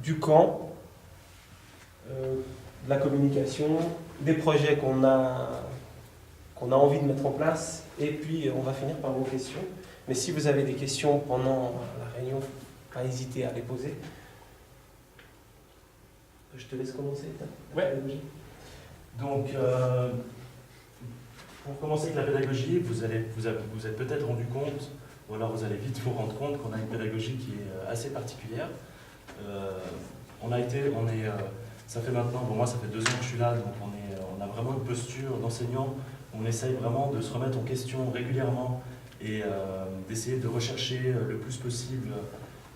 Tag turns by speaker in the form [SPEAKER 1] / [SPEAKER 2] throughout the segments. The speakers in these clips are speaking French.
[SPEAKER 1] du camp, de la communication, des projets qu'on a envie de mettre en place, et puis on va finir par vos questions. Mais si vous avez des questions pendant la réunion, pas hésiter à les poser. Je te laisse commencer.
[SPEAKER 2] Ouais. Donc, pour commencer avec la pédagogie, vous êtes peut-être rendu compte, ou alors vous allez vite vous rendre compte qu'on a une pédagogie qui est assez particulière. Ça fait maintenant, bon moi ça fait 2 ans que je suis là, donc on a vraiment une posture d'enseignant. On essaye vraiment de se remettre en question régulièrement et d'essayer de rechercher le plus possible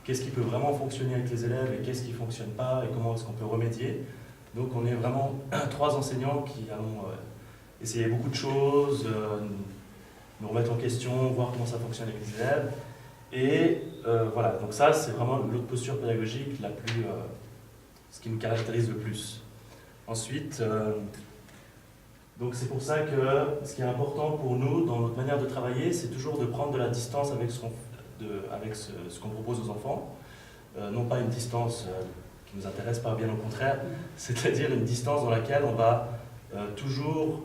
[SPEAKER 2] qu'est-ce qui peut vraiment fonctionner avec les élèves et qu'est-ce qui ne fonctionne pas et comment est-ce qu'on peut remédier. Donc on est vraiment 3 enseignants qui allons essayer beaucoup de choses, nous remettre en question, voir comment ça fonctionne avec les élèves. Et voilà, donc ça c'est vraiment l'autre posture pédagogique la plus, ce qui nous caractérise le plus. Ensuite, donc c'est pour ça que ce qui est important pour nous dans notre manière de travailler, c'est toujours de prendre de la distance avec ce qu'on propose aux enfants. Non pas une distance qui ne nous intéresse pas, bien au contraire, c'est-à-dire une distance dans laquelle on va toujours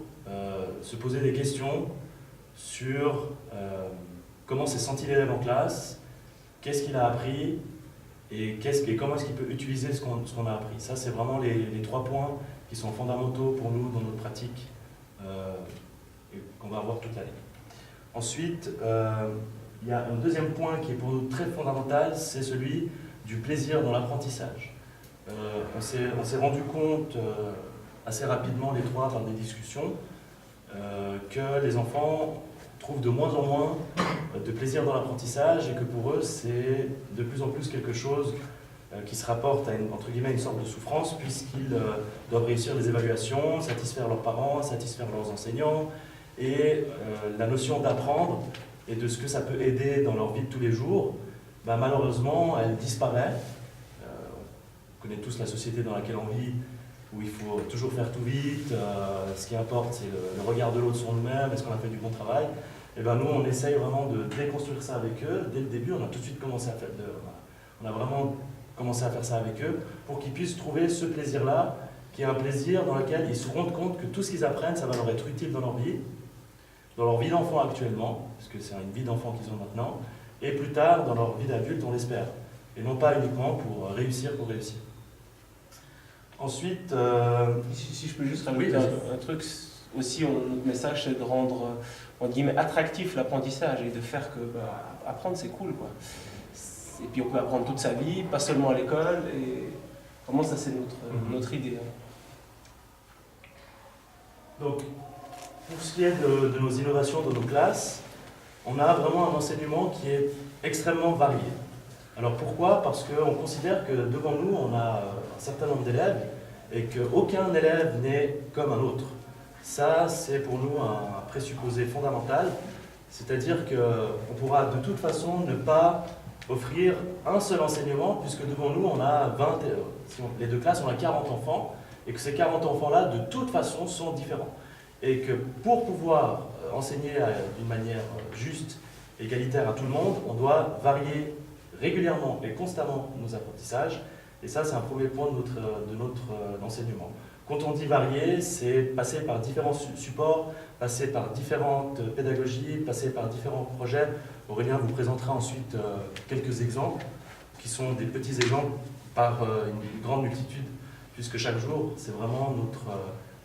[SPEAKER 2] se poser des questions sur comment s'est senti l'élève en classe, qu'est-ce qu'il a appris et comment est-ce qu'il peut utiliser ce qu'on a appris. Ça, c'est vraiment les 3 points qui sont fondamentaux pour nous dans notre pratique et qu'on va avoir toute l'année. Ensuite, il y a un deuxième point qui est pour nous très fondamental, c'est celui du plaisir dans l'apprentissage. On s'est rendu compte assez rapidement, les 3, dans des discussions, que les enfants trouvent de moins en moins de plaisir dans l'apprentissage et que pour eux, c'est de plus en plus quelque chose qui se rapporte à entre guillemets, une sorte de souffrance puisqu'ils doivent réussir les évaluations, satisfaire leurs parents, satisfaire leurs enseignants et la notion d'apprendre et de ce que ça peut aider dans leur vie de tous les jours, malheureusement, elle disparaît. On connaît tous la société dans laquelle on vit, où il faut toujours faire tout vite, ce qui importe c'est le regard de l'autre sur nous-mêmes, est-ce qu'on a fait du bon travail. Et nous, on essaye vraiment de déconstruire ça avec eux. Dès le début, on a tout de suite commencé à faire on a vraiment commencé à faire ça avec eux, pour qu'ils puissent trouver ce plaisir-là, qui est un plaisir dans lequel ils se rendent compte que tout ce qu'ils apprennent, ça va leur être utile dans leur vie d'enfant actuellement, parce que c'est une vie d'enfant qu'ils ont maintenant, et plus tard dans leur vie d'adulte, on l'espère. Et non pas uniquement pour réussir. Ensuite...
[SPEAKER 1] Si je peux juste rajouter un truc, aussi notre message c'est de rendre entre guillemets, attractif l'apprentissage et de faire que apprendre c'est cool, quoi. Et puis on peut apprendre toute sa vie, pas seulement à l'école, et vraiment ça c'est notre idée.
[SPEAKER 2] Donc, pour ce qui est de nos innovations dans nos classes, on a vraiment un enseignement qui est extrêmement varié. Alors pourquoi? Parce qu'on considère que devant nous, on a un certain nombre d'élèves et qu'aucun élève n'est comme un autre. Ça, c'est pour nous un présupposé fondamental, c'est-à-dire qu'on pourra de toute façon ne pas offrir un seul enseignement, puisque devant nous, on a 20, les 2 classes, on a 40 enfants, et que ces 40 enfants-là, de toute façon, sont différents. Et que pour pouvoir enseigner d'une manière juste, égalitaire à tout le monde, on doit varier régulièrement et constamment nos apprentissages, et ça, c'est un premier point de notre enseignement. Quand on dit varier, c'est passer par différents supports, passer par différentes pédagogies, passer par différents projets. Aurélien vous présentera ensuite quelques exemples, qui sont des petits exemples par une grande multitude, puisque chaque jour, c'est vraiment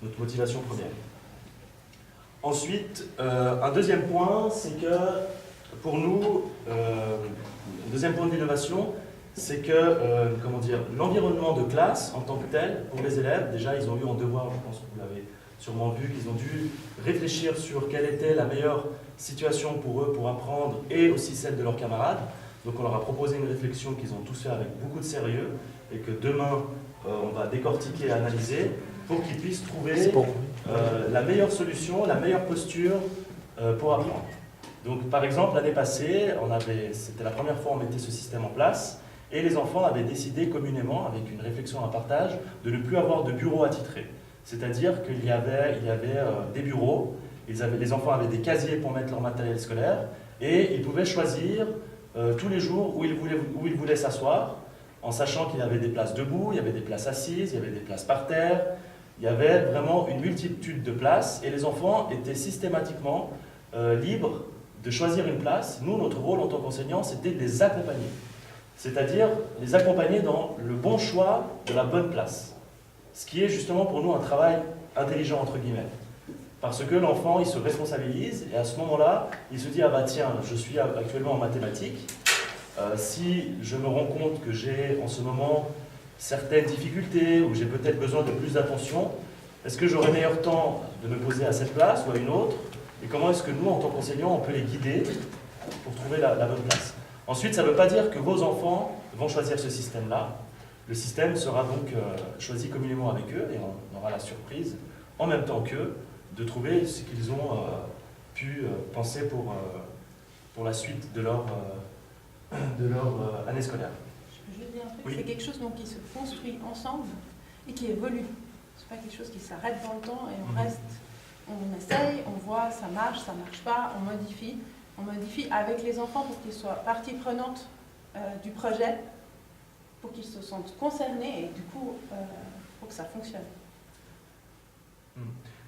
[SPEAKER 2] notre motivation première. Ensuite, un deuxième point, c'est que pour nous, un deuxième point d'innovation, c'est que l'environnement de classe en tant que tel, pour les élèves, déjà ils ont eu en devoir, je pense que vous l'avez sûrement vu, qu'ils ont dû réfléchir sur quelle était la meilleure situation pour eux pour apprendre et aussi celle de leurs camarades. Donc on leur a proposé une réflexion qu'ils ont tous fait avec beaucoup de sérieux et que demain on va décortiquer et analyser pour qu'ils puissent trouver la meilleure solution, la meilleure posture pour apprendre. Donc par exemple l'année passée, c'était la première fois qu'on mettait ce système en place. Et les enfants avaient décidé communément, avec une réflexion, un partage, de ne plus avoir de bureau attitré. C'est-à-dire qu'il y avait des bureaux, les enfants avaient des casiers pour mettre leur matériel scolaire, et ils pouvaient choisir tous les jours où ils voulaient s'asseoir, en sachant qu'il y avait des places debout, il y avait des places assises, il y avait des places par terre, il y avait vraiment une multitude de places et les enfants étaient systématiquement libres de choisir une place. Nous, notre rôle en tant qu'enseignants, c'était de les accompagner. C'est-à-dire les accompagner dans le bon choix de la bonne place. Ce qui est justement pour nous un travail intelligent, entre guillemets. Parce que l'enfant, il se responsabilise et à ce moment-là, il se dit « Ah bah tiens, je suis actuellement en mathématiques. Si je me rends compte que j'ai en ce moment certaines difficultés ou j'ai peut-être besoin de plus d'attention, est-ce que j'aurai meilleur temps de me poser à cette place ou à une autre? Et comment est-ce que nous, en tant qu'enseignants, on peut les guider pour trouver la bonne place? Ensuite, ça ne veut pas dire que vos enfants vont choisir ce système-là. Le système sera donc choisi communément avec eux et on aura la surprise, en même temps qu'eux, de trouver ce qu'ils ont pu penser pour la suite de leur année scolaire.
[SPEAKER 3] Je peux juste dire un truc,
[SPEAKER 2] oui.
[SPEAKER 3] C'est quelque chose donc, qui se construit ensemble et qui évolue. C'est pas quelque chose qui s'arrête dans le temps et on reste, on essaye, on voit, ça marche pas, on modifie avec les enfants pour qu'ils soient partie prenante du projet, pour qu'ils se sentent concernés et du coup, pour que ça fonctionne.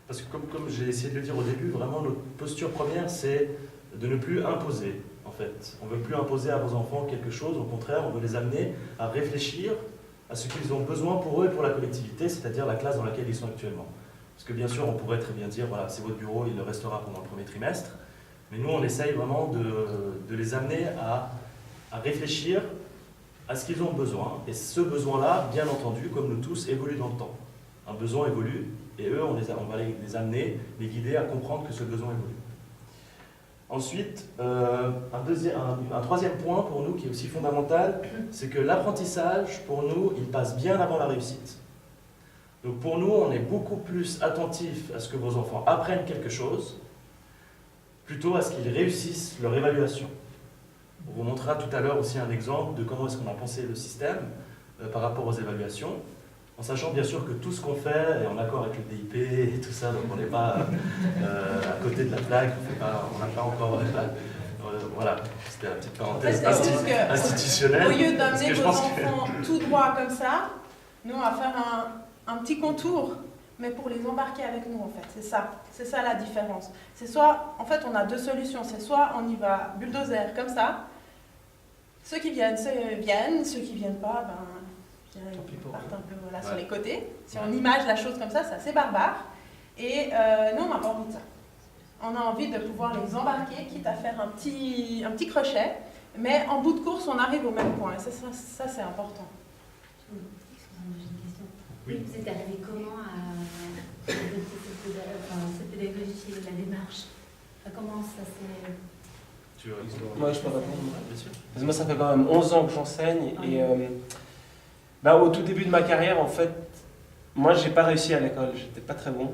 [SPEAKER 2] Parce que comme j'ai essayé de le dire au début, vraiment notre posture première, c'est de ne plus imposer, en fait. On ne veut plus imposer à vos enfants quelque chose, au contraire, on veut les amener à réfléchir à ce qu'ils ont besoin pour eux et pour la collectivité, c'est-à-dire la classe dans laquelle ils sont actuellement. Parce que bien sûr, on pourrait très bien dire, voilà, c'est votre bureau, il le restera pendant le premier trimestre, mais nous, on essaye vraiment de les amener à réfléchir à ce qu'ils ont besoin, et ce besoin-là, bien entendu, comme nous tous, évolue dans le temps. Un besoin évolue, et eux, on va les amener, les guider à comprendre que ce besoin évolue. Ensuite, un troisième point pour nous qui est aussi fondamental, c'est que l'apprentissage, pour nous, il passe bien avant la réussite. Donc pour nous, on est beaucoup plus attentif à ce que vos enfants apprennent quelque chose, plutôt à ce qu'ils réussissent leur évaluation. On vous montrera tout à l'heure aussi un exemple de comment est-ce qu'on a pensé le système par rapport aux évaluations, en sachant bien sûr que tout ce qu'on fait est en accord avec le DIP et tout ça, donc on n'est pas à côté de la plaque, on n'a pas encore... voilà, c'était la petite parenthèse institutionnelle.
[SPEAKER 3] Au lieu d'amener vos enfants tout droit comme ça, nous on va faire un petit contour, mais pour les embarquer avec nous en fait, c'est ça la différence. C'est soit, en fait on a deux solutions, c'est soit on y va bulldozer comme ça, ceux qui viennent, ceux qui viennent pas, ils partent un peu voilà, sur les côtés. Si on image la chose comme ça, c'est assez barbare. Et nous, on n'a pas envie de ça. On a envie de pouvoir les embarquer, quitte à faire un petit crochet, mais en bout de course, on arrive au même point. Et ça c'est important.
[SPEAKER 4] Excusez-moi, j'ai une question.
[SPEAKER 2] Oui.
[SPEAKER 4] Vous êtes arrivé comment à cette pédagogie, la démarche? Comment ça s'est...
[SPEAKER 1] Moi, je peux répondre. Parce que moi, ça fait quand même 11 ans que j'enseigne. Et au tout début de ma carrière, en fait, moi, j'ai pas réussi à l'école. J'étais pas très bon.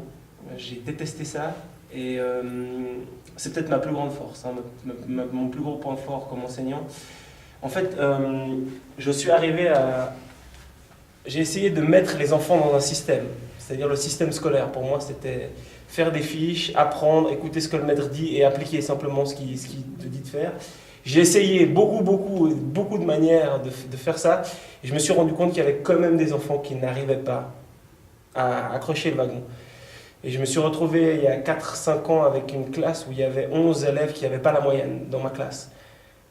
[SPEAKER 1] J'ai détesté ça. Et c'est peut-être ma plus grande force, hein, mon plus gros point fort comme enseignant. En fait, je suis arrivé à... J'ai essayé de mettre les enfants dans un système. C'est-à-dire le système scolaire. Pour moi, c'était faire des fiches, apprendre, écouter ce que le maître dit et appliquer simplement ce qu'il te dit de faire. J'ai essayé beaucoup de manières de faire ça. Et je me suis rendu compte qu'il y avait quand même des enfants qui n'arrivaient pas à accrocher le wagon. Et je me suis retrouvé il y a 4-5 ans avec une classe où il y avait 11 élèves qui n'avaient pas la moyenne dans ma classe.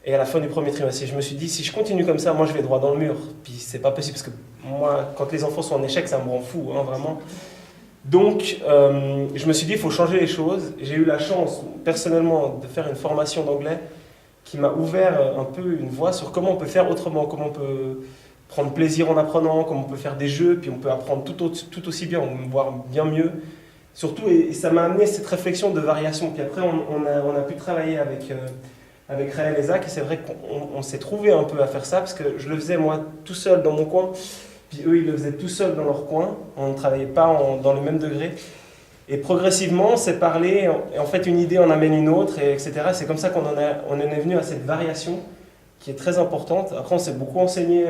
[SPEAKER 1] Et à la fin du premier trimestre, je me suis dit, si je continue comme ça, moi je vais droit dans le mur. Puis c'est pas possible parce que moi, quand les enfants sont en échec, ça me rend fou, hein, vraiment. Donc, je me suis dit, il faut changer les choses. J'ai eu la chance, personnellement, de faire une formation d'anglais qui m'a ouvert un peu une voie sur comment on peut faire autrement, comment on peut prendre plaisir en apprenant, comment on peut faire des jeux, puis on peut apprendre tout aussi bien, voire bien mieux. Surtout, et ça m'a amené cette réflexion de variation. Puis après, on a pu travailler avec Raël et Zach, et c'est vrai qu'on s'est trouvé un peu à faire ça, parce que je le faisais moi tout seul dans mon coin, puis eux ils le faisaient tout seuls dans leur coin, on ne travaillait pas dans le même degré. Et progressivement, on s'est parlé, et en fait une idée en amène une autre, et etc. C'est comme ça qu'on en est venu à cette variation qui est très importante. Après on s'est beaucoup renseigné,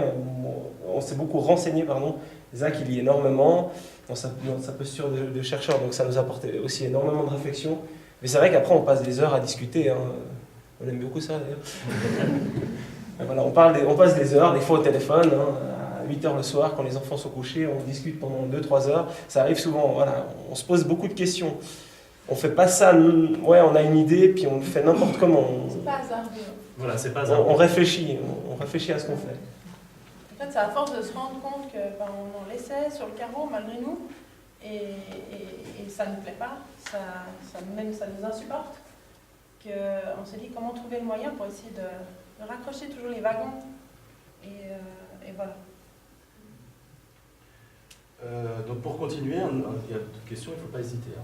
[SPEAKER 1] pardon. Zach il lit énormément dans sa posture de chercheur, donc ça nous a apporté aussi énormément de réflexion. Mais c'est vrai qu'après on passe des heures à discuter, hein. On aime beaucoup ça d'ailleurs. Voilà, on passe des heures, des fois au téléphone, hein, 8h le soir, quand les enfants sont couchés, on discute pendant 2-3 heures. Ça arrive souvent, voilà, on se pose beaucoup de questions. On fait pas ça, ouais, on a une idée, puis on le fait n'importe comment.
[SPEAKER 3] C'est pas hasardeux.
[SPEAKER 2] Voilà, c'est pas
[SPEAKER 1] On réfléchit à ce qu'on fait.
[SPEAKER 3] En fait, c'est à force de se rendre compte qu'on en laissait sur le carreau malgré nous, et ça ne nous plaît pas, ça nous insupporte, qu'on s'est dit comment trouver le moyen pour essayer de raccrocher toujours les wagons. Et voilà.
[SPEAKER 2] Donc pour continuer, il y a d'autres questions, il ne faut pas hésiter. Hein.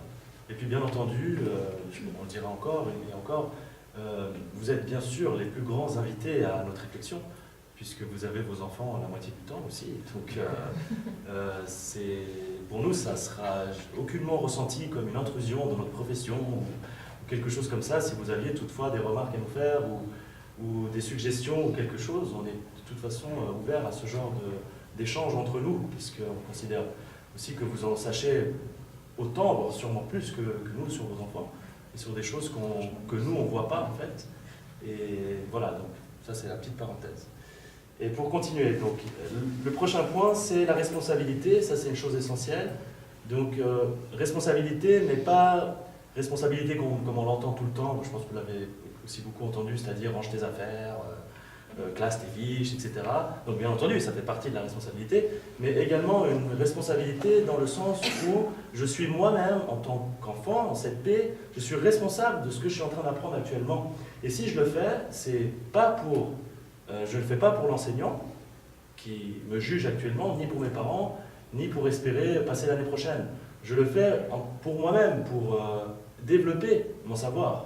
[SPEAKER 2] Et puis bien entendu, on le dira encore et encore, vous êtes bien sûr les plus grands invités à notre réflexion, puisque vous avez vos enfants la moitié du temps aussi. Donc pour nous, ça sera aucunement ressenti comme une intrusion dans notre profession ou quelque chose comme ça. Si vous aviez toutefois des remarques à nous faire ou des suggestions ou quelque chose, on est de toute façon ouvert à ce genre d'échange entre nous, puisqu'on considère aussi que vous en sachez autant, sûrement plus que nous sur vos enfants, et sur des choses que nous on ne voit pas en fait. Et voilà, donc ça c'est la petite parenthèse. Et pour continuer, donc, le prochain point c'est la responsabilité, ça c'est une chose essentielle. Donc responsabilité, mais pas responsabilité comme on l'entend tout le temps, je pense que vous l'avez aussi beaucoup entendu, c'est-à-dire range tes affaires, classe tes fiches, etc. Donc bien entendu, ça fait partie de la responsabilité, mais également une responsabilité dans le sens où je suis moi-même, en tant qu'enfant, en cette paix, je suis responsable de ce que je suis en train d'apprendre actuellement. Et si je le fais, je ne le fais pas pour l'enseignant, qui me juge actuellement, ni pour mes parents, ni pour espérer passer l'année prochaine. Je le fais pour moi-même, pour développer mon savoir.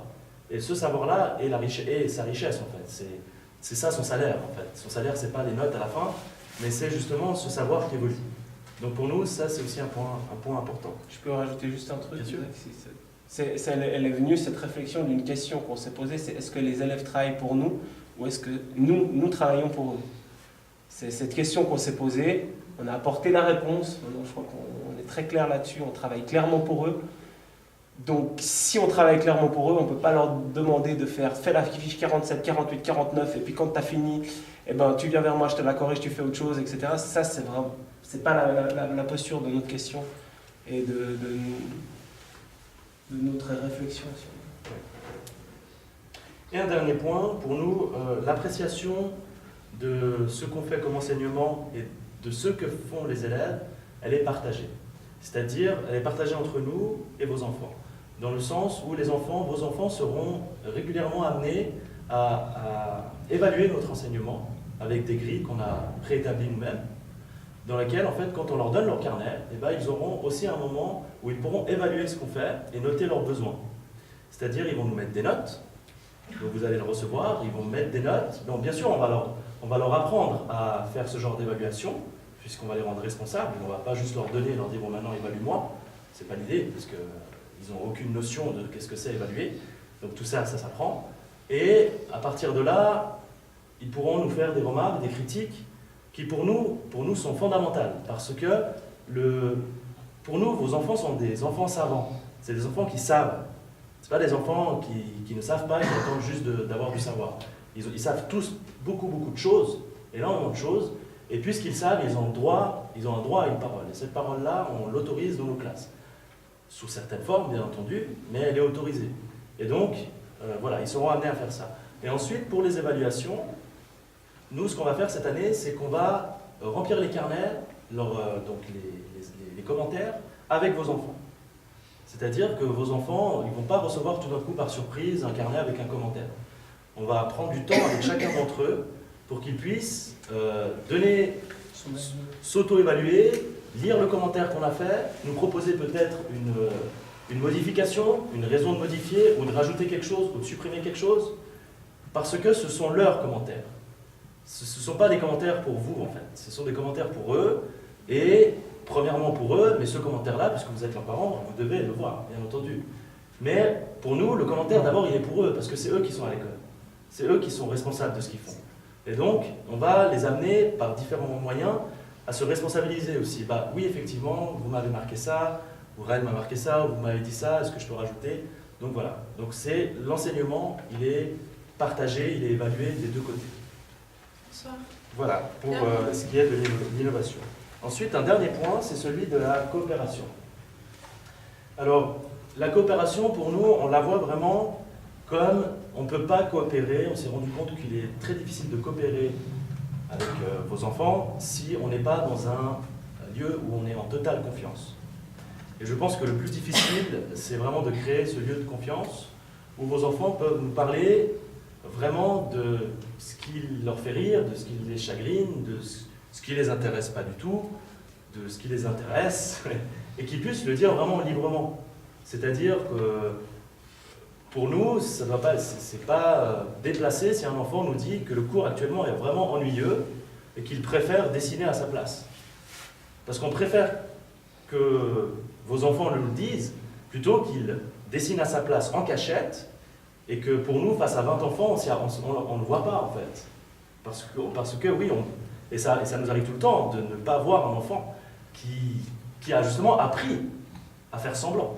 [SPEAKER 2] Et ce savoir-là est sa richesse, en fait. C'est ça son salaire, en fait. Son salaire, c'est pas les notes à la fin, mais c'est justement ce savoir qui évolue. Donc pour nous, ça, c'est aussi un point important.
[SPEAKER 1] Je peux rajouter juste un truc.
[SPEAKER 2] Bien sûr.
[SPEAKER 1] Elle est venue, cette réflexion, d'une question qu'on s'est posée, c'est est-ce que les élèves travaillent pour nous ou est-ce que nous travaillons pour eux? C'est cette question qu'on s'est posée, on a apporté la réponse, maintenant je crois qu'on est très clair là-dessus, on travaille clairement pour eux. Donc si on travaille clairement pour eux, on ne peut pas leur demander de faire « fais la fiche 47, 48, 49 et puis quand tu as fini, eh ben, tu viens vers moi, je te la corrige, tu fais autre chose, etc. » Ça, c'est pas la posture de notre question et de notre réflexion.
[SPEAKER 2] Et un dernier point, pour nous, l'appréciation de ce qu'on fait comme enseignement et de ce que font les élèves, elle est partagée. C'est-à-dire, elle est partagée entre nous et vos enfants. Dans le sens où vos enfants seront régulièrement amenés à évaluer notre enseignement avec des grilles qu'on a préétablies nous-mêmes, dans lesquelles, en fait, quand on leur donne leur carnet, eh ben, ils auront aussi un moment où ils pourront évaluer ce qu'on fait et noter leurs besoins. C'est-à-dire, ils vont nous mettre des notes, donc vous allez le recevoir, ils vont mettre des notes. Donc, bien sûr, on va leur apprendre à faire ce genre d'évaluation, puisqu'on va les rendre responsables. On ne va pas juste leur donner et leur dire « bon, maintenant, évalue-moi ». Ce n'est pas l'idée, parce qu'ils n'ont aucune notion de qu'est-ce que c'est évaluer. Donc tout ça, ça s'apprend. Et à partir de là, ils pourront nous faire des remarques, des critiques, qui pour nous sont fondamentales. Parce que, pour nous, vos enfants sont des enfants savants. C'est des enfants qui savent. Ce pas des enfants qui ne savent pas, qui attendent juste d'avoir du savoir. Ils savent tous beaucoup de choses, énormément de choses. Et puisqu'ils savent, ils ont un droit à une parole. Et cette parole-là, on l'autorise dans nos classes. Sous certaines formes, bien entendu, mais elle est autorisée. Et donc, voilà, ils seront amenés à faire ça. Et ensuite, pour les évaluations, nous, ce qu'on va faire cette année, c'est qu'on va remplir les carnets, donc les commentaires, avec vos enfants. C'est-à-dire que vos enfants, ils ne vont pas recevoir tout d'un coup par surprise un carnet avec un commentaire. On va prendre du temps avec chacun d'entre eux pour qu'ils puissent s'auto-évaluer, lire le commentaire qu'on a fait, nous proposer peut-être une modification, une raison de modifier, ou de rajouter quelque chose, ou de supprimer quelque chose, parce que ce sont leurs commentaires. Ce ne sont pas des commentaires pour vous, en fait. Ce sont des commentaires pour eux, et premièrement pour eux, mais ce commentaire-là, puisque vous êtes leurs parents, vous devez le voir, bien entendu. Mais pour nous, le commentaire, d'abord, il est pour eux, parce que c'est eux qui sont à l'école. C'est eux qui sont responsables de ce qu'ils font. Et donc, on va les amener, par différents moyens, à se responsabiliser aussi. Bah, oui, effectivement, vous m'avez marqué ça, ou Ren m'a marqué ça, ou vous m'avez dit ça, est-ce que je peux rajouter? Donc voilà. Donc l'enseignement, il est partagé, il est évalué des deux côtés.
[SPEAKER 3] Bonsoir.
[SPEAKER 2] Voilà, pour ce qui est de l'innovation. Ensuite, un dernier point, c'est celui de la coopération. Alors, la coopération, pour nous, on la voit vraiment comme on ne peut pas coopérer. On s'est rendu compte qu'il est très difficile de coopérer avec vos enfants si on n'est pas dans un lieu où on est en totale confiance. Et je pense que le plus difficile, c'est vraiment de créer ce lieu de confiance où vos enfants peuvent nous parler vraiment de ce qui leur fait rire, de ce qui les chagrine, de ce qui ne les intéresse pas du tout, de ce qui les intéresse, et qu'ils puissent le dire vraiment librement. C'est-à-dire que pour nous, ça doit pas, c'est pas déplacé si un enfant nous dit que le cours actuellement est vraiment ennuyeux et qu'il préfère dessiner à sa place. Parce qu'on préfère que vos enfants le disent plutôt qu'ils dessinent à sa place en cachette et que pour nous, face à 20 enfants, on ne le voit pas en fait. Parce que oui, et ça nous arrive tout le temps de ne pas voir un enfant qui a justement appris à faire semblant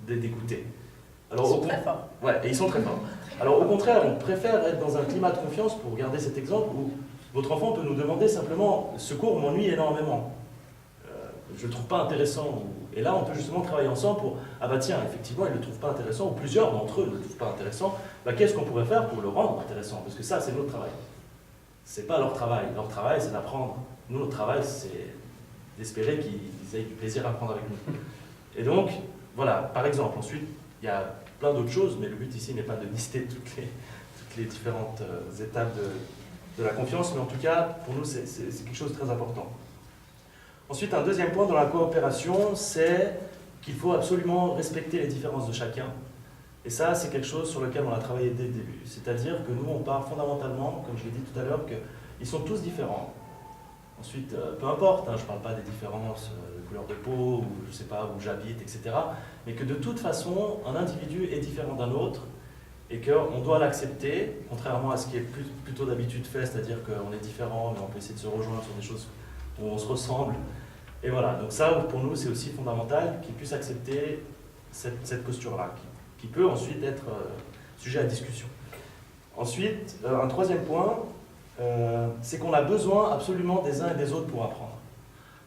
[SPEAKER 2] d'écouter.
[SPEAKER 3] Ils sont très forts.
[SPEAKER 2] Ouais, et ils sont très forts. Alors au contraire, on préfère être dans un climat de confiance, pour garder cet exemple, où votre enfant peut nous demander simplement « ce cours m'ennuie énormément, je ne le trouve pas intéressant ». Et là, on peut justement travailler ensemble pour « ah bah tiens, effectivement, il ne le trouve pas intéressant » ou plusieurs d'entre eux ne le trouvent pas intéressant. Bah, qu'est-ce qu'on pourrait faire pour le rendre intéressant? Parce que ça, c'est notre travail. Ce n'est pas leur travail. Leur travail, c'est d'apprendre. Nous, notre travail, c'est d'espérer qu'ils aient du plaisir à apprendre avec nous. Et donc, voilà, par exemple, ensuite, il y a plein d'autres choses, mais le but ici n'est pas de lister toutes les différentes étapes de la confiance, mais en tout cas, pour nous, c'est quelque chose de très important. Ensuite, un deuxième point dans la coopération, c'est qu'il faut absolument respecter les différences de chacun. Et ça, c'est quelque chose sur lequel on a travaillé dès le début. C'est-à-dire que nous, on part fondamentalement, comme je l'ai dit tout à l'heure, qu'ils sont tous différents. Ensuite, peu importe, hein, je ne parle pas des différences de couleur de peau, ou je ne sais pas, où j'habite, etc. Mais que de toute façon, un individu est différent d'un autre et qu'on doit l'accepter, contrairement à ce qui est plutôt d'habitude fait, c'est-à-dire qu'on est différent, mais on peut essayer de se rejoindre sur des choses où on se ressemble. Et voilà, donc ça, pour nous, c'est aussi fondamental qu'ils puissent accepter cette posture-là, qui peut ensuite être sujet à discussion. Ensuite, un troisième point, c'est qu'on a besoin absolument des uns et des autres pour apprendre.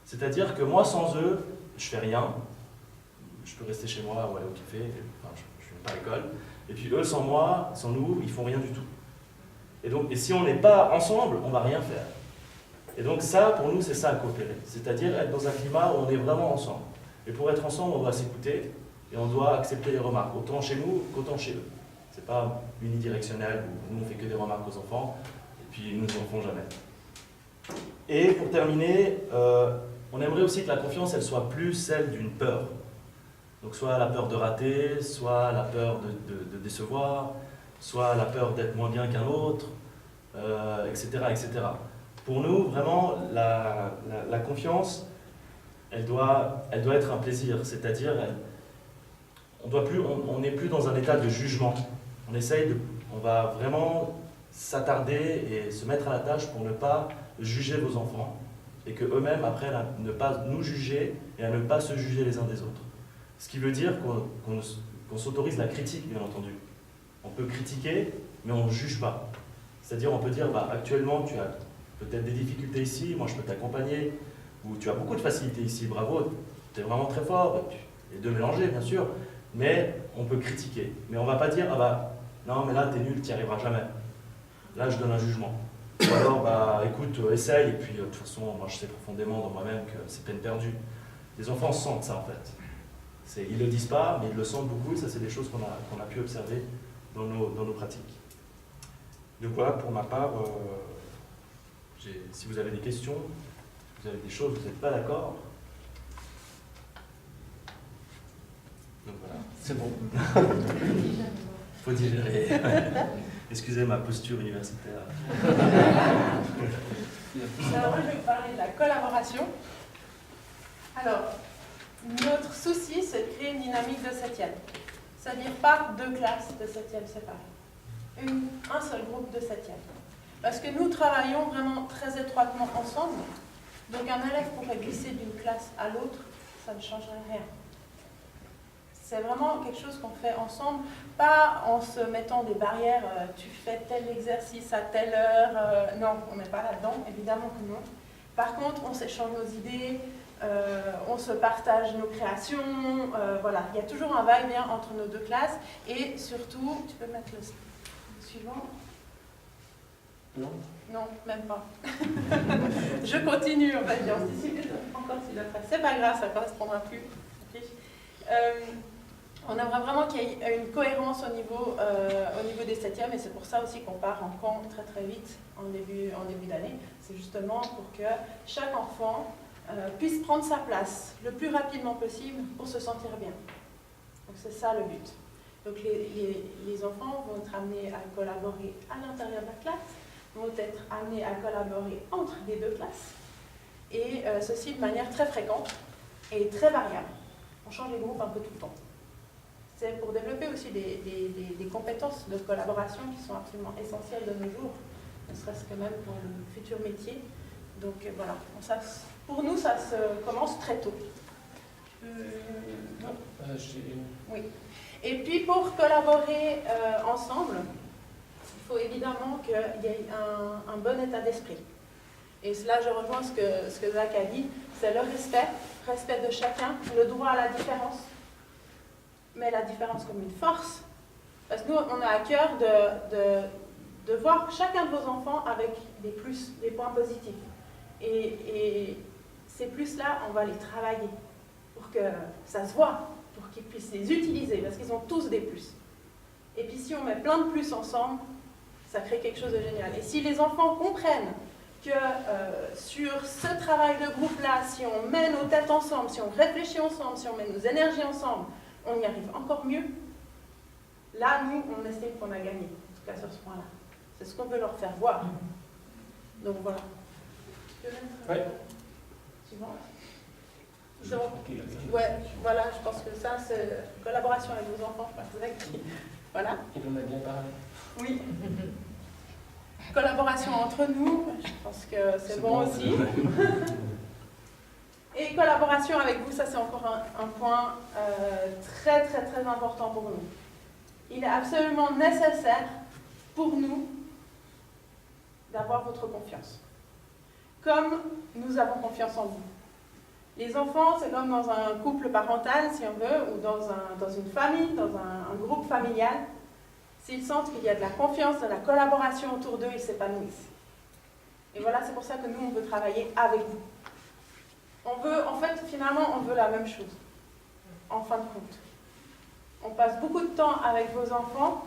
[SPEAKER 2] C'est-à-dire que moi, sans eux, je fais rien. Je peux rester chez moi ou aller au café, enfin, je ne vais pas à l'école. Et puis eux, sans moi, sans nous, ils font rien du tout. Et si on n'est pas ensemble, on ne va rien faire. Et donc ça, pour nous, c'est ça, coopérer. C'est-à-dire être dans un climat où on est vraiment ensemble. Et pour être ensemble, on doit s'écouter et on doit accepter les remarques, autant chez nous qu'autant chez eux. Ce n'est pas unidirectionnel où nous, on ne fait que des remarques aux enfants, et puis ils ne nous en font jamais. Et pour terminer, on aimerait aussi que la confiance, elle soit plus celle d'une peur. Donc soit la peur de rater, soit la peur de décevoir, soit la peur d'être moins bien qu'un autre, etc., etc. Pour nous, vraiment, la confiance, elle doit être un plaisir, c'est-à-dire on n'est plus dans un état de jugement. On va vraiment s'attarder et se mettre à la tâche pour ne pas juger vos enfants et qu'eux-mêmes apprennent à ne pas nous juger et à ne pas se juger les uns des autres. Ce qui veut dire qu'on s'autorise la critique, bien entendu. On peut critiquer, mais on ne juge pas. C'est-à-dire, on peut dire, bah, actuellement, tu as peut-être des difficultés ici, moi je peux t'accompagner, ou tu as beaucoup de facilité ici, bravo, tu es vraiment très fort, les deux mélangés, bien sûr, mais on peut critiquer. Mais on ne va pas dire, ah bah, non, mais là, tu es nul, tu n'y arriveras jamais. Là, je donne un jugement. Ou alors, bah, écoute, essaye, et puis de toute façon, moi je sais profondément dans moi-même que c'est peine perdue. Les enfants sentent ça, en fait. Ils ne le disent pas, mais ils le sentent beaucoup, et ça, c'est des choses qu'on a pu observer dans nos pratiques. Donc voilà, pour ma part, si vous avez des questions, vous avez des choses, vous n'êtes pas d'accord. Donc voilà.
[SPEAKER 1] C'est bon.
[SPEAKER 2] Faut digérer. Excusez ma posture universitaire.
[SPEAKER 3] Alors moi, je vais vous parler de la collaboration. Alors, notre souci, c'est de créer une dynamique de 7e. C'est-à-dire pas deux classes de 7e séparées. Un seul groupe de 7e. Parce que nous travaillons vraiment très étroitement ensemble. Donc un élève pourrait glisser d'une classe à l'autre, ça ne changerait rien. C'est vraiment quelque chose qu'on fait ensemble, pas en se mettant des barrières, tu fais tel exercice à telle heure. Non, on n'est pas là-dedans, évidemment que non. Par contre, on s'échange nos idées, on se partage nos créations. Voilà, il y a toujours un va-et-vient entre nos deux classes. Et surtout, tu peux mettre le suivant?
[SPEAKER 1] Non.
[SPEAKER 3] Non, même pas. Je continue, on va dire. Encore s'il le fait. C'est pas grave, ça ne correspondra plus. On aimerait vraiment qu'il y ait une cohérence au niveau des 7e, et c'est pour ça aussi qu'on part en camp très très vite en début d'année. C'est justement pour que chaque enfant puisse prendre sa place le plus rapidement possible pour se sentir bien. Donc c'est ça le but. Donc les enfants vont être amenés à collaborer à l'intérieur de la classe, vont être amenés à collaborer entre les deux classes, et ceci de manière très fréquente et très variable. On change les groupes un peu tout le temps. C'est pour développer aussi des compétences de collaboration qui sont absolument essentielles de nos jours, ne serait-ce que même pour le futur métier. Donc voilà, ça, pour nous, ça se commence très tôt. Oui. Et puis pour collaborer ensemble, il faut évidemment qu'il y ait un bon état d'esprit. Et cela, je rejoins ce que Zach a dit, c'est le respect de chacun, le droit à la différence, mais la différence comme une force. Parce que nous, on a à cœur de voir chacun de vos enfants avec des plus, des points positifs. Et ces plus-là, on va les travailler pour que ça se voit, pour qu'ils puissent les utiliser, parce qu'ils ont tous des plus. Et puis si on met plein de plus ensemble, ça crée quelque chose de génial. Et si les enfants comprennent que sur ce travail de groupe-là, si on met nos têtes ensemble, si on réfléchit ensemble, si on met nos énergies ensemble, on y arrive encore mieux, là, nous, on estime qu'on a gagné, en tout cas sur ce point-là. C'est ce qu'on veut leur faire voir. Donc voilà. Tu peux mettre suivant. Donc, ouais, voilà, je pense que ça, c'est collaboration avec vos enfants, je pense que voilà.
[SPEAKER 1] Il en a bien parlé.
[SPEAKER 3] Oui. Collaboration entre nous, je pense que c'est bon aussi. Et collaboration avec vous, ça c'est encore un point très très très important pour nous. Il est absolument nécessaire pour nous d'avoir votre confiance. Comme nous avons confiance en vous. Les enfants, c'est comme dans un couple parental, si on veut, ou dans une famille, dans un groupe familial. S'ils sentent qu'il y a de la confiance, de la collaboration autour d'eux, ils s'épanouissent. Et voilà, c'est pour ça que nous, on veut travailler avec vous. Finalement, on veut la même chose, en fin de compte. On passe beaucoup de temps avec vos enfants.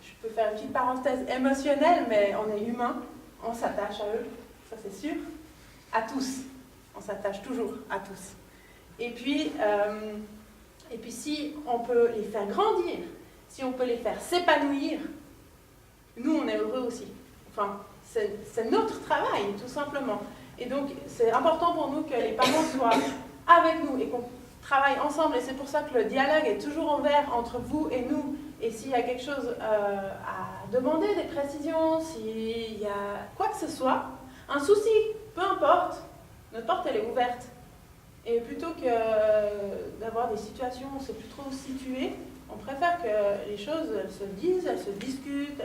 [SPEAKER 3] Je peux faire une petite parenthèse émotionnelle, mais on est humain, on s'attache à eux, ça c'est sûr. À tous. On s'attache toujours à tous. Et puis si on peut les faire grandir, si on peut les faire s'épanouir, nous, on est heureux aussi. Enfin, c'est notre travail, tout simplement. Et donc, c'est important pour nous que les parents soient avec nous et qu'on travaille ensemble. Et c'est pour ça que le dialogue est toujours ouvert entre vous et nous. Et s'il y a quelque chose à demander, des précisions, s'il y a quoi que ce soit, un souci, peu importe, notre porte, elle est ouverte. Et plutôt que d'avoir des situations où on ne sait plus trop où se situer, on préfère que les choses elles se disent, elles se discutent,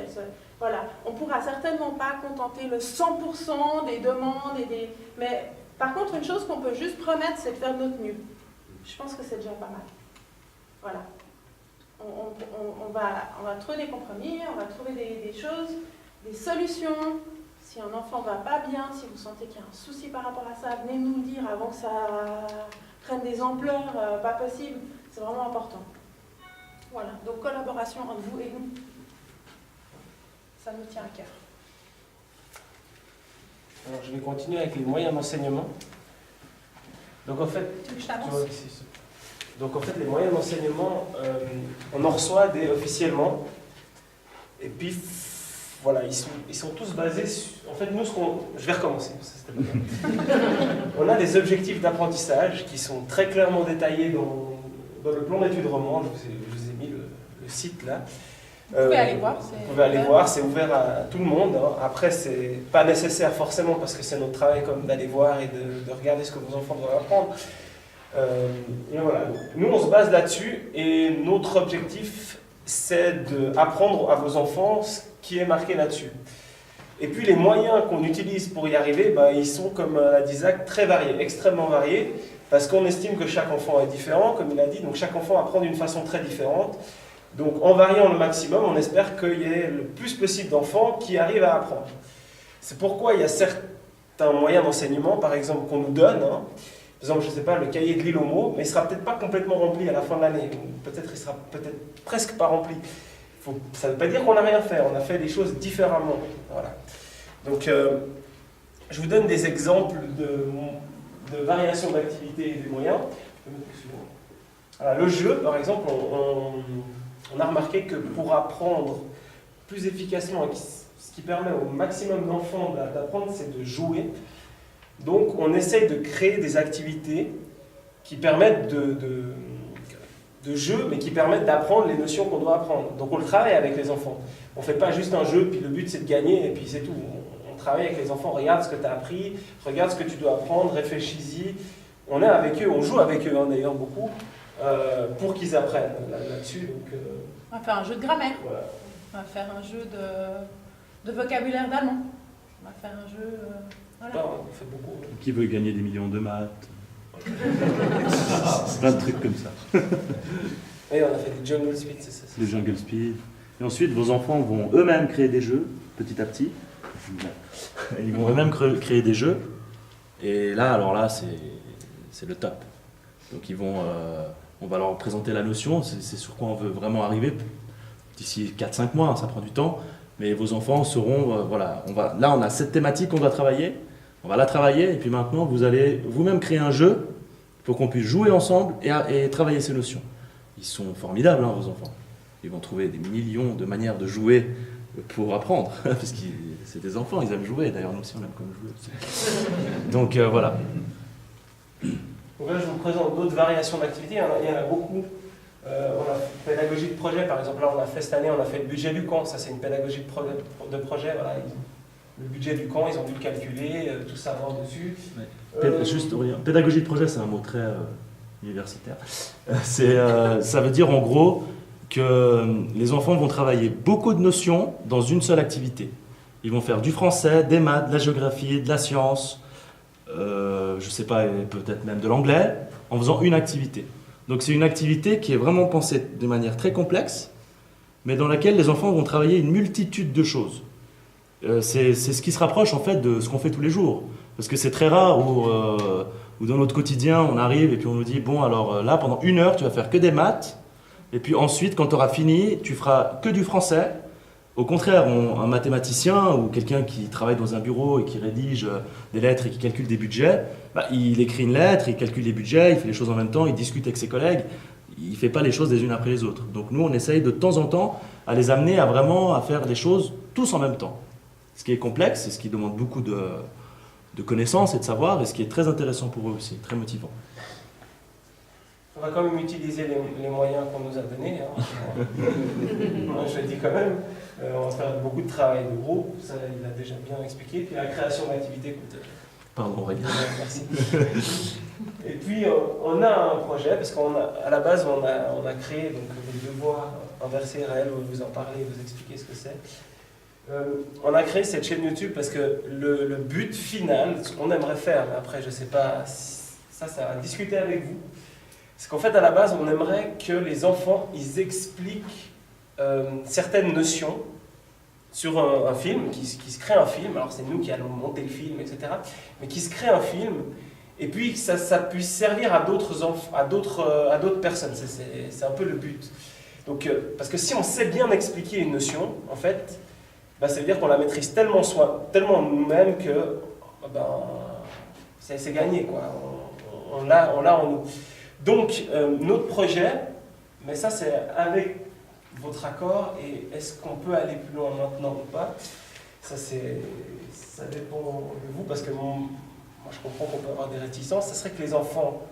[SPEAKER 3] voilà. On ne pourra certainement pas contenter le 100% des demandes, mais par contre, une chose qu'on peut juste promettre, c'est de faire de notre mieux. Je pense que c'est déjà pas mal. Voilà. On va trouver des compromis, on va trouver des choses, des solutions. Si un enfant ne va pas bien, si vous sentez qu'il y a un souci par rapport à ça, venez nous le dire avant que ça prenne des ampleurs pas possibles. C'est vraiment important. Voilà, donc collaboration entre vous et nous. Ça nous tient à cœur.
[SPEAKER 1] Alors je vais continuer avec les moyens d'enseignement. Donc en fait,
[SPEAKER 3] Tu veux que je t'avance ?
[SPEAKER 1] Donc en fait, les moyens d'enseignement, on en reçoit officiellement. Et puis, voilà, ils sont tous basés sur... En fait, nous, je vais recommencer. On a des objectifs d'apprentissage qui sont très clairement détaillés dans le plan d'études roman. Je vous ai mis le site là.
[SPEAKER 3] Vous pouvez aller voir.
[SPEAKER 1] Vous pouvez aller voir, c'est ouvert à tout le monde. Après, c'est pas nécessaire forcément parce que c'est notre travail comme d'aller voir et de regarder ce que vos enfants doivent apprendre. Et voilà, nous on se base là-dessus et notre objectif c'est d'apprendre à vos enfants ce qui est marqué là-dessus. Et puis les moyens qu'on utilise pour y arriver, ils sont, comme l'a dit Zach, très variés, extrêmement variés, parce qu'on estime que chaque enfant est différent, comme il a dit, donc chaque enfant apprend d'une façon très différente. Donc en variant le maximum, on espère qu'il y ait le plus possible d'enfants qui arrivent à apprendre. C'est pourquoi il y a certains moyens d'enseignement, par exemple, qu'on nous donne. Par exemple, je ne sais pas, le cahier de l'île aux mots, mais il ne sera peut-être pas complètement rempli à la fin de l'année. Peut-être il sera peut-être presque pas rempli. Ça ne veut pas dire qu'on n'a rien fait, on a fait des choses différemment. Voilà. Donc, je vous donne des exemples de variations d'activités et des moyens. Voilà, le jeu, par exemple, on a remarqué que pour apprendre plus efficacement, ce qui permet au maximum d'enfants d'apprendre, c'est de jouer. Donc, on essaye de créer des activités qui permettent de jeu, mais qui permettent d'apprendre les notions qu'on doit apprendre. Donc, on le travaille avec les enfants. On ne fait pas juste un jeu, puis le but c'est de gagner, et puis c'est tout. On travaille avec les enfants, regarde ce que tu as appris, regarde ce que tu dois apprendre, réfléchis-y. On est avec eux, on joue avec eux d'ailleurs beaucoup, pour qu'ils apprennent là-dessus.
[SPEAKER 3] On va faire un jeu de grammaire.
[SPEAKER 1] Voilà.
[SPEAKER 3] On va faire un jeu de vocabulaire d'allemand. On va faire un jeu... voilà.
[SPEAKER 1] On fait beaucoup.
[SPEAKER 5] Qui veut gagner des millions de maths? Plein de trucs comme ça.
[SPEAKER 1] Oui, on a fait des jungle speed, c'est ça.
[SPEAKER 5] Des jungle speed. Et ensuite, vos enfants vont eux-mêmes créer des jeux, petit à petit. Ils vont eux-mêmes créer des jeux. Et là, alors là, c'est le top. Donc ils vont, on va leur présenter la notion, c'est sur quoi on veut vraiment arriver. D'ici 4-5 mois, hein, ça prend du temps. Mais vos enfants seront, voilà, là on a cette thématique qu'on doit travailler. On va la travailler et puis maintenant vous allez vous-même créer un jeu pour qu'on puisse jouer ensemble et travailler ces notions. Ils sont formidables, hein, vos enfants. Ils vont trouver des millions de manières de jouer pour apprendre, parce que c'est des enfants, ils aiment jouer. D'ailleurs, nous aussi, on aime comme jouer aussi. Donc voilà.
[SPEAKER 1] Donc là, je vous présente d'autres variations d'activités. Il y en a beaucoup. On a pédagogie de projet, par exemple. Là, on a fait cette année, on a fait le budget du camp. Ça, c'est une pédagogie de projet. Voilà. Le budget du camp, ils ont dû le calculer, tout savoir dessus.
[SPEAKER 5] Juste, pédagogie de projet, c'est un mot très universitaire. Ça veut dire en gros que les enfants vont travailler beaucoup de notions dans une seule activité. Ils vont faire du français, des maths, de la géographie, de la science, je ne sais pas, peut-être même de l'anglais, en faisant une activité. Donc c'est une activité qui est vraiment pensée de manière très complexe, mais dans laquelle les enfants vont travailler une multitude de choses. C'est ce qui se rapproche en fait de ce qu'on fait tous les jours. Parce que c'est très rare où dans notre quotidien, on arrive et puis on nous dit « Bon, alors là, pendant 1 heure, tu vas faire que des maths, et puis ensuite, quand tu auras fini, tu feras que du français. » Au contraire, un mathématicien ou quelqu'un qui travaille dans un bureau et qui rédige des lettres et qui calcule des budgets, il écrit une lettre, il calcule les budgets, il fait les choses en même temps, il discute avec ses collègues, il ne fait pas les choses les unes après les autres. Donc nous, on essaye de temps en temps à les amener à vraiment faire des choses tous en même temps. Ce qui est complexe, et ce qui demande beaucoup de connaissances et de savoir, et ce qui est très intéressant pour eux aussi, très motivant.
[SPEAKER 1] On va quand même utiliser les moyens qu'on nous a donnés. Je le dis quand même. On va faire beaucoup de travail de groupe, ça il a déjà bien expliqué. Puis la création d'activités.
[SPEAKER 5] Pardon, Aurélien.
[SPEAKER 1] Merci. Et puis on a un projet, parce qu'à la base on a créé donc, les devoirs inversés. Raël va vous en parler, vous expliquer ce que c'est. On a créé cette chaîne YouTube parce que le but final, ce qu'on aimerait faire, mais après je ne sais pas, ça va discuter avec vous, c'est qu'en fait à la base on aimerait que les enfants ils expliquent certaines notions sur un film, qui se crée un film, alors c'est nous qui allons monter le film, etc., mais qui se crée un film, et puis que ça puisse servir à d'autres personnes, c'est un peu le but. Donc, parce que si on sait bien expliquer une notion, en fait, ça veut dire qu'on la maîtrise tellement nous-mêmes que c'est gagné, quoi. On l'a en nous. Donc, notre projet, mais ça c'est avec votre accord, et est-ce qu'on peut aller plus loin maintenant ou pas, ça dépend de vous, parce que moi je comprends qu'on peut avoir des réticences. Ça serait que les enfants,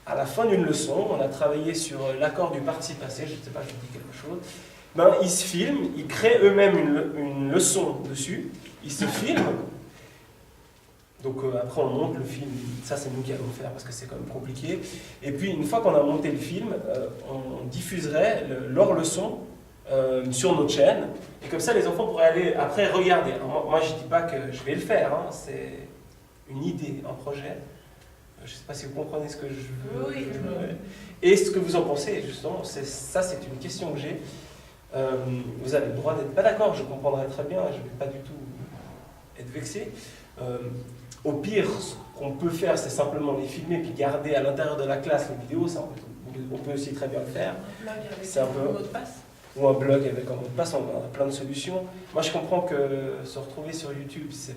[SPEAKER 1] à la fin d'une leçon, on a travaillé sur l'accord du participe passé, je ne sais pas, je dis quelque chose, ils se filment, ils créent eux-mêmes une leçon dessus, ils se filment, Donc après on monte le film, ça c'est nous qui allons faire parce que c'est quand même compliqué. Et puis une fois qu'on a monté le film, on diffuserait leur leçon sur notre chaîne. Et comme ça les enfants pourraient aller après regarder. Alors, moi je ne dis pas que je vais le faire, hein, c'est une idée, un projet. Je ne sais pas si vous comprenez ce que je veux.
[SPEAKER 3] Oui.
[SPEAKER 1] Et ce que vous en pensez, justement, c'est une question que j'ai. Vous avez le droit d'être pas d'accord, je comprendrai très bien, je ne vais pas du tout être vexé. Au pire, ce qu'on peut faire, c'est simplement les filmer puis garder à l'intérieur de la classe les vidéos, ça on peut aussi très bien le faire.
[SPEAKER 3] Un blog avec
[SPEAKER 1] C'est un peu-
[SPEAKER 3] un mot de passe.
[SPEAKER 1] Ou un blog avec un mot de passe, on a plein de solutions. Moi je comprends que se retrouver sur YouTube, c'est